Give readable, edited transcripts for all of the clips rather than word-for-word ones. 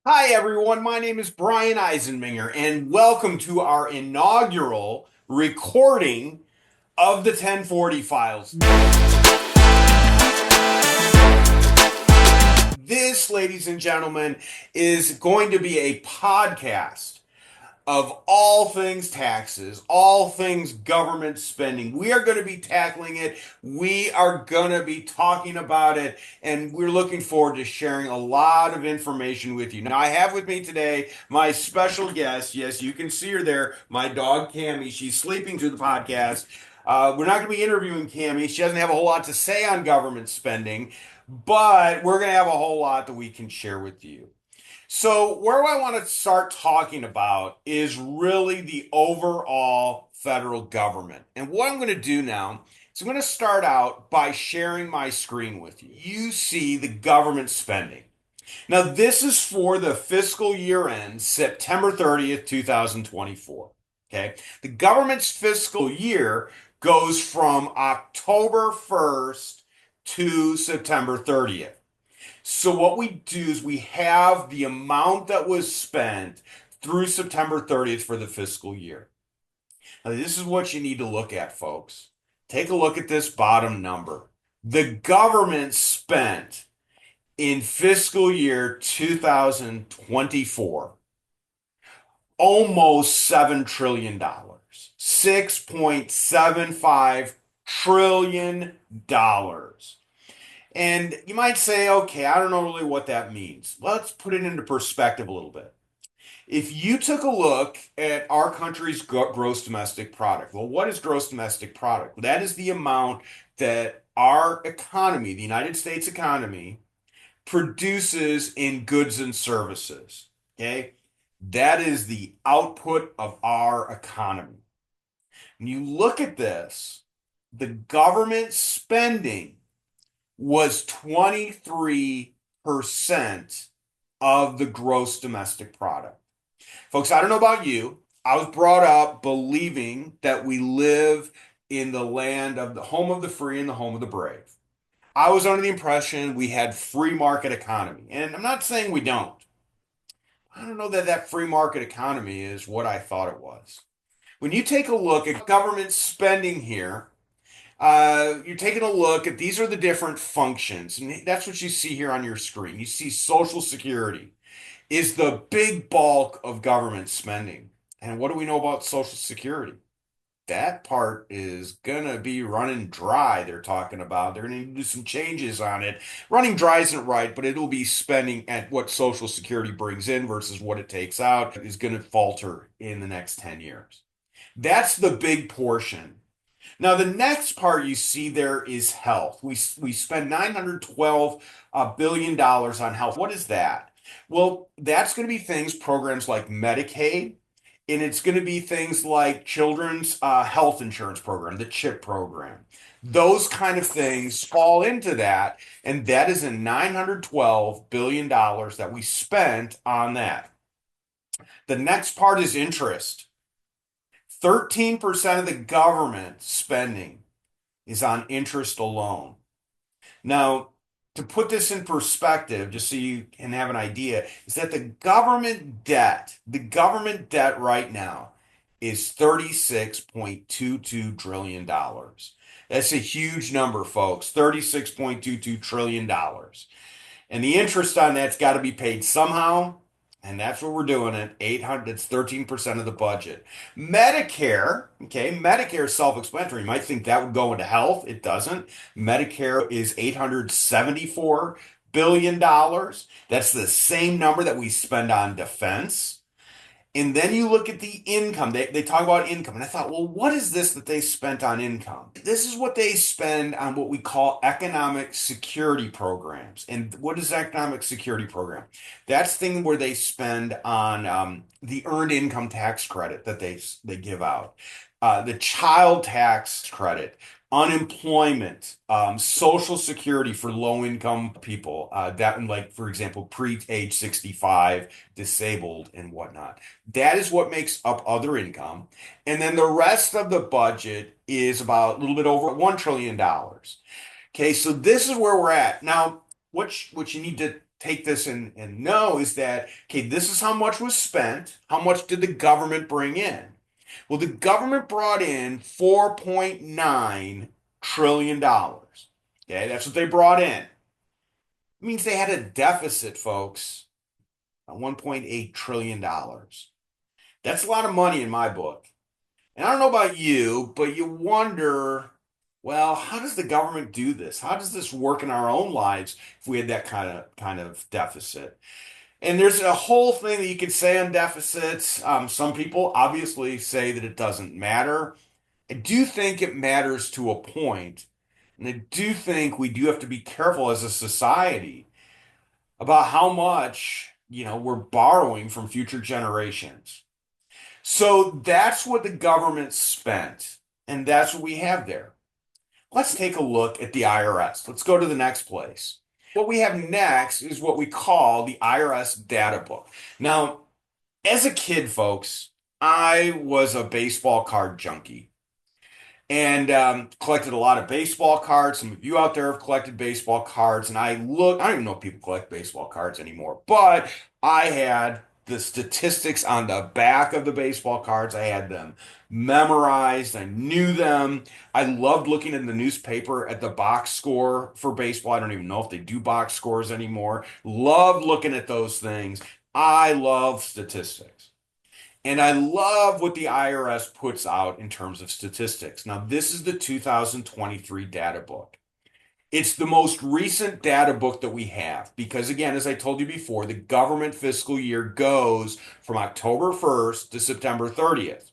Hi, everyone. My name is Brian Eisenmenger, and welcome to our inaugural recording of the 1040 files. This, ladies and gentlemen, is going to be a podcast of all things taxes, all things government spending. We are going to be tackling it. We are going to be talking about it, and we're looking forward to sharing a lot of information with you. Now, I have with me today my special guest. Yes, you can see her there, my dog Cammie. She's sleeping through the podcast. We're not going to be interviewing Cammie. She doesn't have a whole lot to say on government spending, but we're going to have a whole lot that we can share with you. So, where I want to start talking about is really the overall federal government. And what I'm going to do now is I'm going to start out by sharing my screen with you. You see the government spending. Now, this is for the fiscal year end, September 30th, 2024. Okay. The government's fiscal year goes from October 1st to September 30th. So what we do is we have the amount that was spent through September 30th for the fiscal year. Now, this is what you need to look at, folks. Take a look at this bottom number. The government spent in fiscal year 2024 almost $7 trillion, $6.75 trillion. And you might say, okay, I don't know really what that means. Let's put it into perspective a little bit. If you took a look at our country's gross domestic product, well, what is gross domestic product? That is the amount that our economy, the United States economy, produces in goods and services. Okay? That is the output of our economy. When you look at this, the government spending was 23% of the gross domestic product. Folks, I don't know about you. I was brought up believing that we live in the land of the home of the free and the home of the brave. I was under the impression we had free market economy, and I'm not saying we don't. I don't know that that free market economy is what I thought it was. When you take a look at government spending here, you're taking a look at these are the different functions, and that's what you see here on your screen. You see Social Security is the big bulk of government spending. And what do we know about Social Security? That part is gonna be running dry, they're talking about. They're gonna do some changes on it. Running dry isn't right, but it'll be spending at what Social Security brings in versus what it takes out is gonna falter in the next 10 years. That's the big portion. Now, the next part you see there is health. We spend $912 billion on health. What is that? Well, that's going to be programs like Medicaid, and it's going to be things like Children's Health Insurance Program, the CHIP program. Those kind of things fall into that, and that is a $912 billion that we spent on that. The next part is interest. 13% of the government spending is on interest alone. Now, to put this in perspective, just so you can have an idea, is that the government debt right now is $36.22 trillion. That's a huge number, folks. $36.22 trillion. And the interest on that's got to be paid somehow. And that's what we're doing at 800, it's 13% of the budget. Medicare, okay, Medicare is self-explanatory. You might think that would go into health. It doesn't. Medicare is $874 billion. That's the same number that we spend on defense. And then you look at the income. They talk about income. And I thought, well, what is this that they spent on income? This is what they spend on what we call economic security programs. And what is economic security program? That's the thing where they spend on the earned income tax credit that they give out, the child tax credit, unemployment, social security for low income people, that like, for example, pre-age 65, disabled and whatnot. That is what makes up other income. And then the rest of the budget is about a little bit over $1 trillion. Okay, so this is where we're at. Now, what you need to take this and know is that, okay, this is how much was spent. How much did the government bring in? Well, the government brought in $4.9 trillion. Okay, that's what they brought in. It means they had a deficit, folks, of $1.8 trillion. That's a lot of money in my book. And I don't know about you, but you wonder, well, how does the government do this? How does this work in our own lives if we had that kind of deficit? And there's a whole thing that you could say on deficits. Some people obviously say that it doesn't matter. I do think it matters to a point, and I do think we do have to be careful as a society about how much, we're borrowing from future generations. So that's what the government spent, and that's what we have there. Let's take a look at the IRS. Let's go to the next place. What we have next is what we call the IRS data book. Now, as a kid, folks, I was a baseball card junkie and collected a lot of baseball cards. Some of you out there have collected baseball cards, and I don't even know if people collect baseball cards anymore, but I had the statistics on the back of the baseball cards. I had them memorized. I knew them. I loved looking in the newspaper at the box score for baseball. I don't even know if they do box scores anymore. Loved looking at those things. I love statistics. And I love what the IRS puts out in terms of statistics. Now, this is the 2023 data book. It's the most recent data book that we have because, again, as I told you before, the government fiscal year goes from October 1st to September 30th.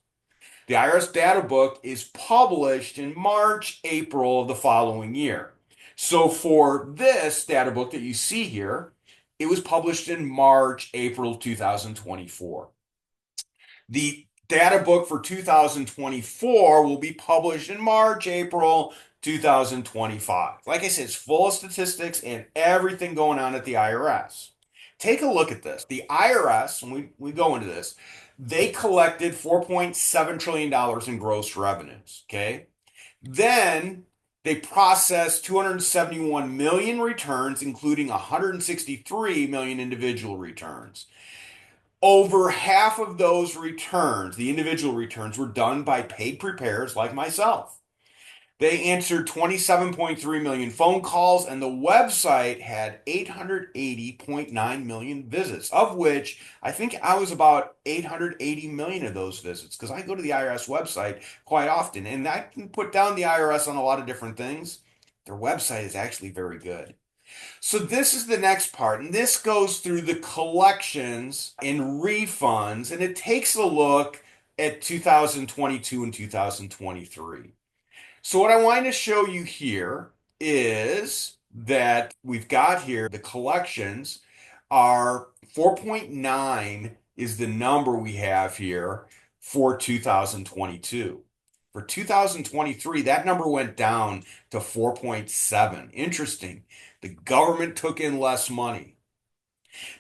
The IRS data book is published in March, April of the following year. So for this data book that you see here, it was published in March, April 2024. The data book for 2024 will be published in March, April 2025. Like I said, it's full of statistics and everything going on at the IRS. Take a look at this. The IRS, when we go into this, they collected $4.7 trillion in gross revenues. Okay. Then they processed 271 million returns, including 163 million individual returns. Over half of those returns, the individual returns, were done by paid preparers like myself. They answered 27.3 million phone calls, and the website had 880.9 million visits, of which I think I was about 880 million of those visits because I go to the IRS website quite often, and I can put down the IRS on a lot of different things. Their website is actually very good. So this is the next part, and this goes through the collections and refunds, and it takes a look at 2022 and 2023. So what I wanted to show you here is that we've got here the collections are 4.9 is the number we have here for 2022. For 2023, that number went down to 4.7. Interesting. The government took in less money.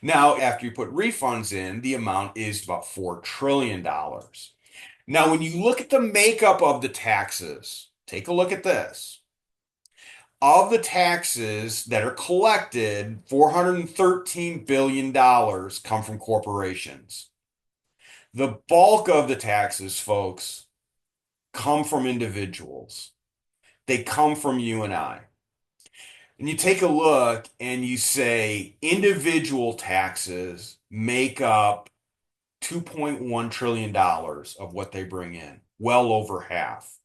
Now, after you put refunds in, the amount is about $4 trillion. Now, when you look at the makeup of the taxes, take a look at this. Of the taxes that are collected, $413 billion come from corporations. The bulk of the taxes, folks, come from individuals. They come from you and I. And you take a look and you say individual taxes make up $2.1 trillion of what they bring in, well over half.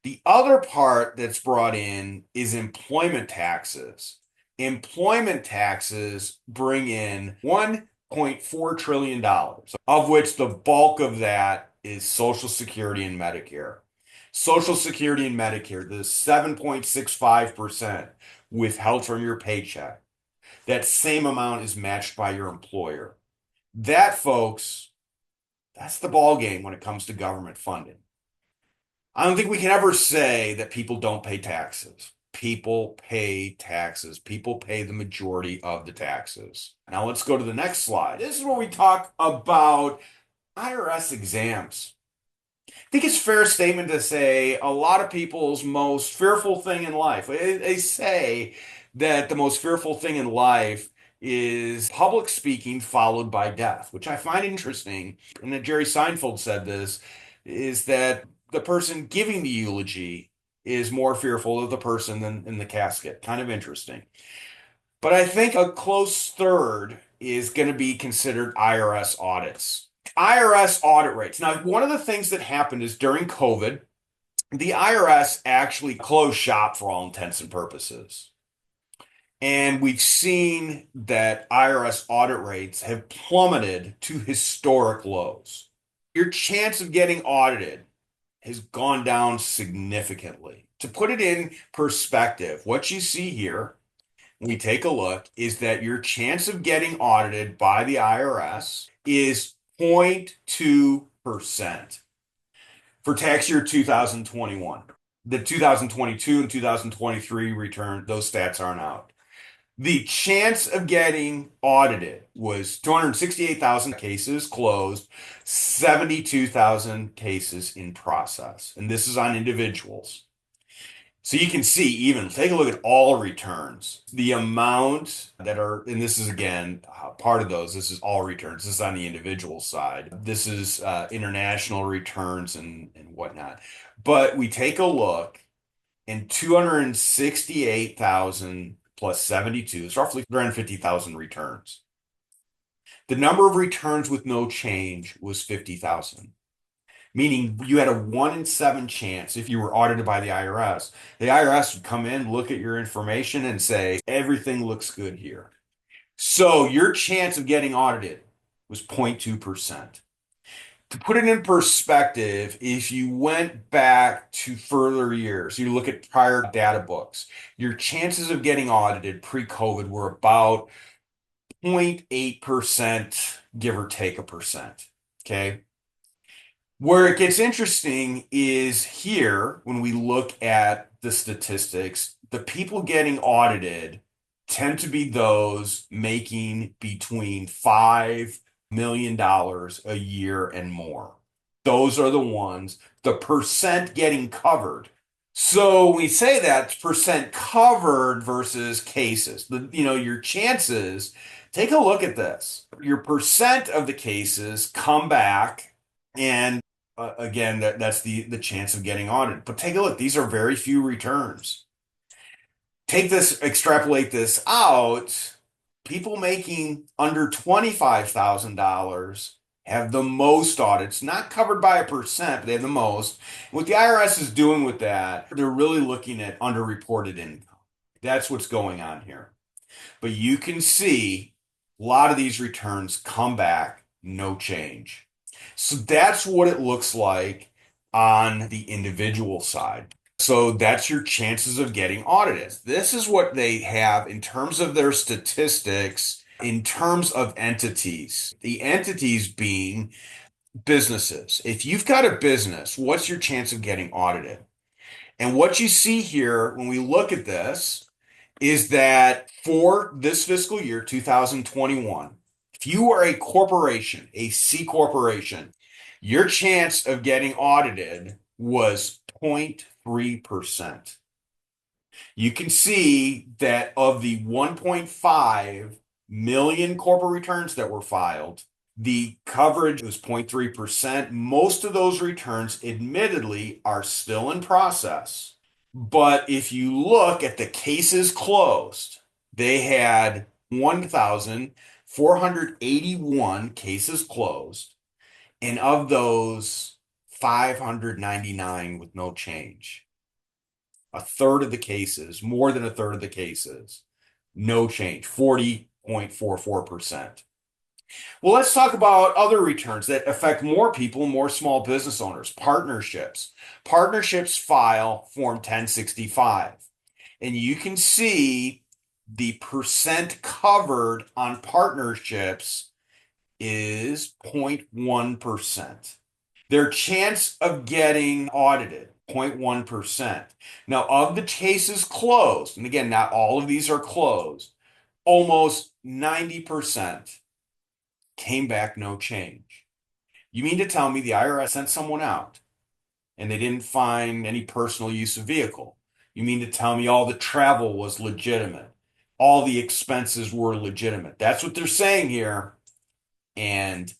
The other part that's brought in is employment taxes. Employment taxes bring in $1.4 trillion, of which the bulk of that is Social Security and Medicare. Social Security and Medicare, the 7.65% withheld from your paycheck. That same amount is matched by your employer. That, folks, that's the ball game when it comes to government funding. I don't think we can ever say that people don't pay taxes. People pay taxes. People pay the majority of the taxes. Now let's go to the next slide. This is where we talk about IRS exams. I think it's a fair statement to say a lot of people's most fearful thing in life. They say that the most fearful thing in life is public speaking followed by death, which I find interesting. And that Jerry Seinfeld said this, is that the person giving the eulogy is more fearful of the person than in the casket. Kind of interesting. But I think a close third is going to be considered IRS audits. IRS audit rates. Now, one of the things that happened is during COVID, the IRS actually closed shop for all intents and purposes. And we've seen that IRS audit rates have plummeted to historic lows. Your chance of getting audited has gone down significantly. To put it in perspective, what you see here, when we take a look, is that your chance of getting audited by the IRS is 0.2% for tax year 2021. The 2022 and 2023 return, those stats aren't out. The chance of getting audited was 268,000 cases closed, 72,000 cases in process. And this is on individuals. So you can see, even take a look at all returns, the amount that are, and this is again part of those, this is all returns. This is on the individual side. This is international returns and whatnot. But we take a look, and 268,000 plus 72 is roughly 350,000 returns. The number of returns with no change was 50,000, meaning you had a 1 in 7 chance if you were audited by the IRS. The IRS would come in, look at your information, and say, everything looks good here. So your chance of getting audited was 0.2%. To put it in perspective, if you went back to further years, you look at prior data books, your chances of getting audited pre-COVID were about 0.8%, give or take a percent. Okay. Where it gets interesting is here, when we look at the statistics, the people getting audited tend to be those making between $5 million a year and more. Those are the ones, the percent getting covered. So we say that percent covered versus cases. Your chances, take a look at this. Your percent of the cases come back, and again, that's the chance of getting audited. But take a look, these are very few returns. Take this, extrapolate this out. People making under $25,000 have the most audits, not covered by a percent, but they have the most. What the IRS is doing with that, they're really looking at underreported income. That's what's going on here. But you can see a lot of these returns come back, no change. So that's what it looks like on the individual side. So that's your chances of getting audited. This is what they have in terms of their statistics, in terms of entities. The entities being businesses. If you've got a business, what's your chance of getting audited? And what you see here when we look at this is that for this fiscal year, 2021, if you are a corporation, a C corporation, your chance of getting audited was 0.3%. You can see that of the 1.5 million corporate returns that were filed, the coverage was 0.3%. Most of those returns, admittedly, are still in process. But if you look at the cases closed, they had 1,481 cases closed, and of those, 599 with no change. A third of the cases, more than a third of the cases, no change, 40.44%. Well, let's talk about other returns that affect more people, more small business owners. Partnerships. Partnerships file Form 1065. And you can see the percent covered on partnerships is 0.1%. Their chance of getting audited, 0.1%. Now, of the cases closed, and again, not all of these are closed, almost 90% came back no change. You mean to tell me the IRS sent someone out and they didn't find any personal use of vehicle? You mean to tell me all the travel was legitimate? all the expenses were legitimate. That's what they're saying here. And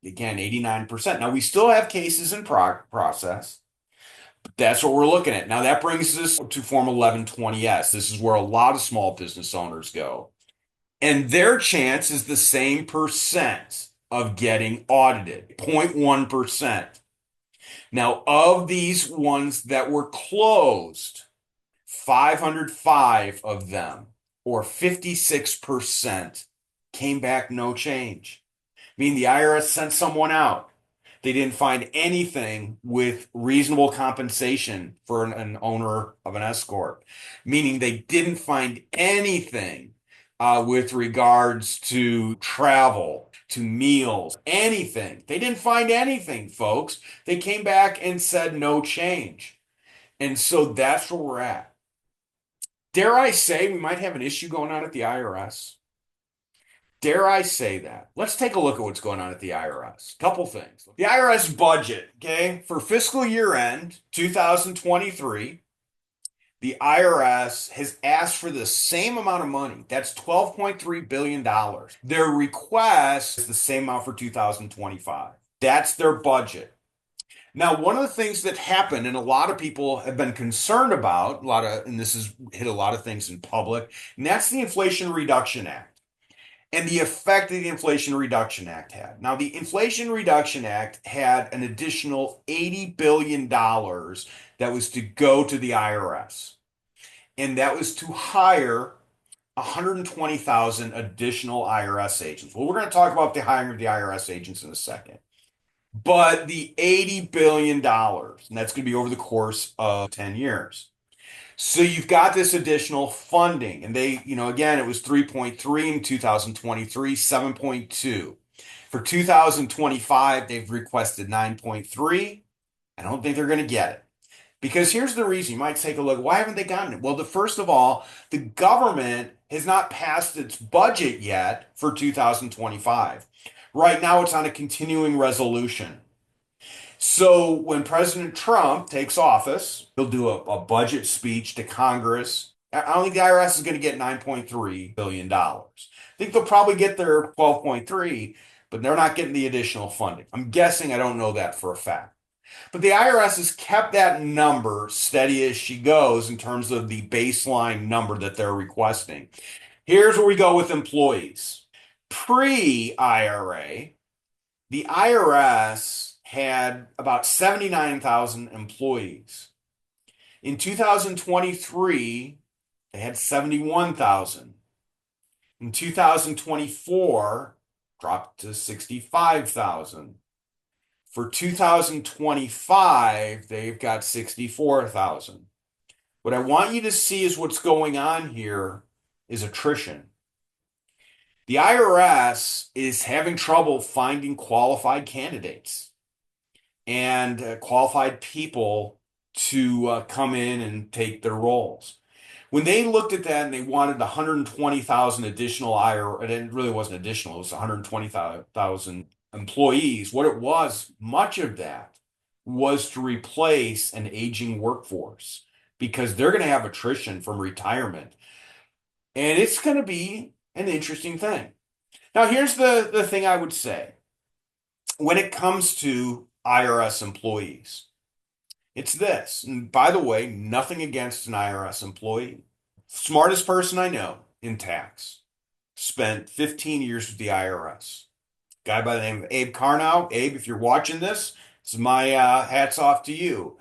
again, 89%. Now, we still have cases in process, but that's what we're looking at. Now, that brings us to Form 1120S. This is where a lot of small business owners go. And their chance is the same percent of getting audited, 0.1%. Now, of these ones that were closed, 505 of them, or 56%, came back no change. Meaning the IRS sent someone out. They didn't find anything with reasonable compensation for an owner of an S corp. Meaning they didn't find anything with regards to travel, to meals, anything. They didn't find anything, folks. They came back and said no change. And so that's where we're at. Dare I say we might have an issue going on at the IRS? Dare I say that? Let's take a look at what's going on at the IRS. Couple things. The IRS budget, okay, for fiscal year end 2023, the IRS has asked for the same amount of money. That's $12.3 billion. Their request is the same amount for 2025. That's their budget. Now, one of the things that happened, and a lot of people have been concerned about, and this has hit a lot of things in public, and that's the Inflation Reduction Act and the effect that the Inflation Reduction Act had. Now, the Inflation Reduction Act had an additional $80 billion that was to go to the IRS, and that was to hire 120,000 additional IRS agents. Well, we're going to talk about the hiring of the IRS agents in a second. But the $80 billion, and that's going to be over the course of 10 years. So you've got this additional funding, and they, again, it was 3.3 in 2023, 7.2. For 2025, they've requested 9.3. I don't think they're going to get it. Because here's the reason. You might take a look. Why haven't they gotten it? Well, first of all, the government has not passed its budget yet for 2025. Right now, it's on a continuing resolution. So when President Trump takes office, he'll do a budget speech to Congress. I don't think the IRS is going to get $9.3 billion. I think they'll probably get their 12.3, but they're not getting the additional funding. I'm guessing, I don't know that for a fact. But the IRS has kept that number steady as she goes in terms of the baseline number that they're requesting. Here's where we go with employees. Pre-IRA, the IRS had about 79,000 employees. In 2023, they had 71,000. In 2024, dropped to 65,000. For 2025, they've got 64,000. What I want you to see is what's going on here is attrition. The IRS is having trouble finding qualified candidates and qualified people to come in and take their roles. When they looked at that and they wanted 120,000 additional IRS, it really wasn't additional, it was 120,000 employees. What it was, much of that was to replace an aging workforce because they're going to have attrition from retirement. And it's going to be an interesting thing. Now, here's the thing I would say. When it comes to IRS employees, it's this. And by the way, nothing against an IRS employee. Smartest person I know in tax. Spent 15 years with the IRS. Guy by the name of Abe Carnow. Abe, if you're watching this is my hats off to you.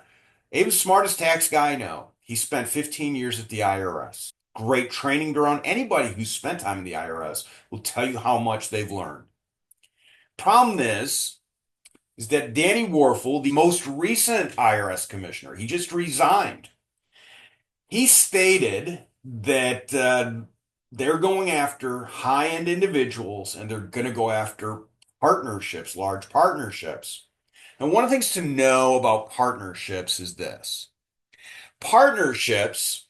Abe's the smartest tax guy I know. He spent 15 years at the IRS. Great training ground. Anybody who's spent time in the IRS will tell you how much they've learned. Problem is that Danny Warfel, the most recent IRS commissioner, he just resigned. He stated that they're going after high-end individuals and they're going to go after partnerships, large partnerships. Now, one of the things to know about partnerships is this. Partnerships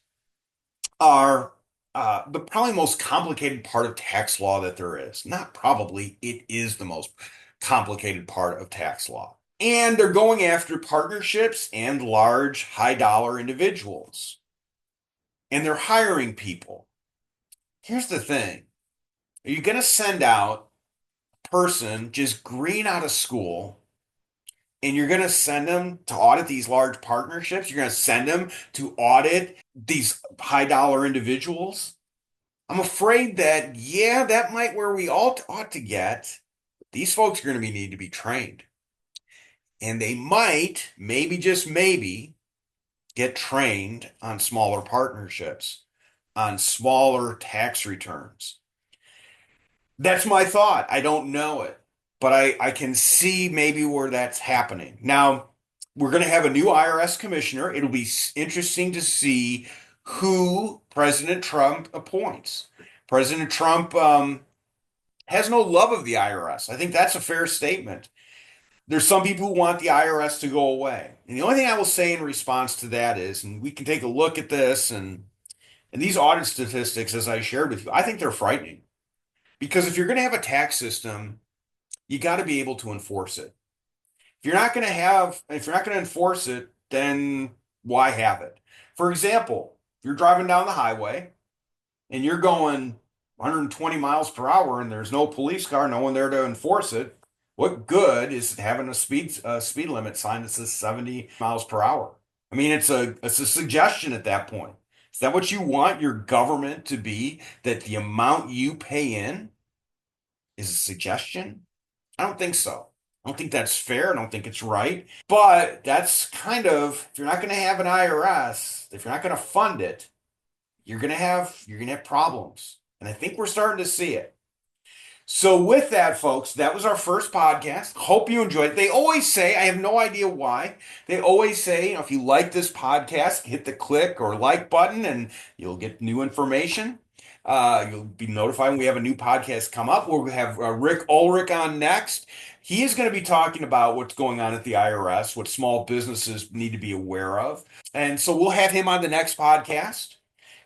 are the probably most complicated part of tax law that there is. Not probably, it is the most complicated part of tax law. And they're going after partnerships and large, high-dollar individuals. And they're hiring people. Here's the thing. Are you going to send out a person just green out of school and you're going to send them to audit these large partnerships? You're going to send them to audit these high dollar individuals? I'm afraid that, yeah, that might where we all ought to get. These folks are going to need to be trained. And they might, maybe just maybe, get trained on smaller partnerships, on smaller tax returns. That's my thought. I don't know it, but I can see maybe where that's happening. Now, we're going to have a new IRS commissioner. It'll be interesting to see who President Trump appoints. President Trump has no love of the IRS. I think that's a fair statement. There's some people who want the IRS to go away. And the only thing I will say in response to that is, and we can take a look at this and these audit statistics, as I shared with you, I think they're frightening. Because if you're going to have a tax system, you got to be able to enforce it. If you're not going to enforce it, then why have it? For example, if you're driving down the highway and you're going 120 miles per hour and there's no police car, no one there to enforce it, what good is having a speed limit sign that says 70 miles per hour? I mean, it's a suggestion at that point. Is that what you want your government to be? That the amount you pay in is a suggestion? I don't think so. I don't think that's fair. I don't think it's right. But that's kind of, if you're not going to have an IRS, if you're not going to fund it, you're going to have problems. And I think we're starting to see it. So with that, folks, that was our first podcast. Hope you enjoyed it. They always say, I have no idea why. They always say, if you like this podcast, hit the click or like button and you'll get new information. You'll be notified when we have a new podcast come up. We'll have Rick Ulrich on next. He is going to be talking about what's going on at the IRS, what small businesses need to be aware of. And so we'll have him on the next podcast.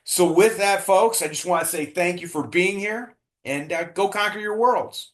So with that, folks, I just want to say thank you for being here and go conquer your worlds.